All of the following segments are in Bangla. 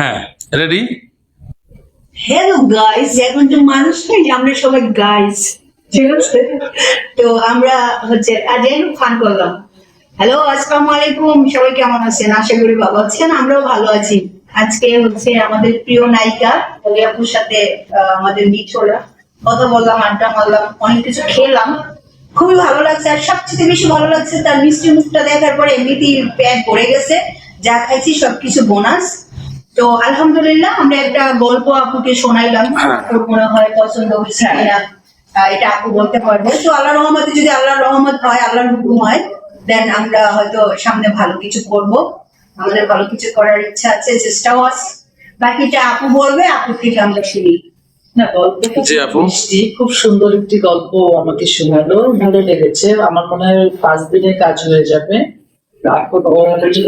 হ্যাঁ, রেডি? হ্যালো গাইস, এখন তো মানুষ নেই, আমরা সবাই গাইস, ঠিক আছে? তো আমরা হচ্ছে আজ ফান করলাম। হ্যালো, আসসালামু আলাইকুম, সবাই কেমন আছেন? আশা করি ভালো আছেন, আমরাও ভালো আছি। আজকে হচ্ছে আমাদের প্রিয় নায়িকা আপুর সাথে আমাদের মিট হলো, কথা বললাম, আড্ডা মারলাম, অনেক কিছু খেলাম, খুবই ভালো লাগছে। আর সবচেয়ে বেশি ভালো লাগছে তার মিষ্টি মুখটা দেখার পরে এমনিতেই পেট ভরে গেছে, যা খাইছি সবকিছু বোনাস। তো আলহামদুলিল্লাহ আমরা একটা গল্প আপুকে শোনাইলাম, আপুর মনে হয় পছন্দ হয়েছে কিনা এটা আপু বলতে পারবে। তো আল্লাহ রহমতে, যদি আল্লাহর রহমত হয়, আল্লাহর হুকুম হয়, দেন আমরা হয়তো সামনে ভালো কিছু করব। আমাদের ভালো কিছু করার ইচ্ছা আছে, চেষ্টাও আছে। বাকিটা আপু বলবে, আপু থেকে আমরা শুনি। না, গল্পটা জি আপু। মিষ্টি, খুব সুন্দর একটি গল্প আমাকে শোনালো, ভালো লেগেছে। আমার মনে হয় 5 দিনে কাজ হয়ে যাবে। এখন ও হচ্ছে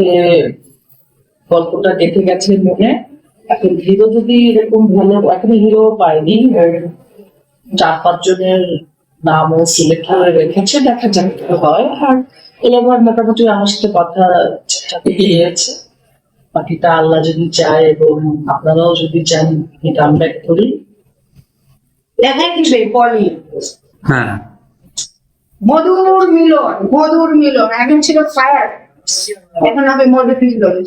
গল্পটা দেখে গেছে মনে। এখন হিরো যদি এরকম ভালো, এখন হিরো পায়নি, 4-5 জনের নামও সিলেক্ট করে রেখেছে, দেখা যাক কি হয়। আর এবার মোটামুটি আমার সাথে কথা গিয়েছে। বাকিটা আল্লাহ যদি চায় এবং আপনারাও যদি চান, এটা আমরা করি। লেখাই দিবে পলি হ্যাঁ, মধুর মিলন, মধুর মিলন। এখন ছিল ফায়ার, এখন হবে মধুর মিলন।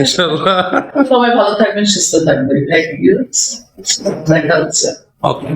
ইনশাআল্লাহ। সবাই ভালো থাকবেন, সুস্থ থাকবেন। Thank you. দেখা হচ্ছে। ওকে।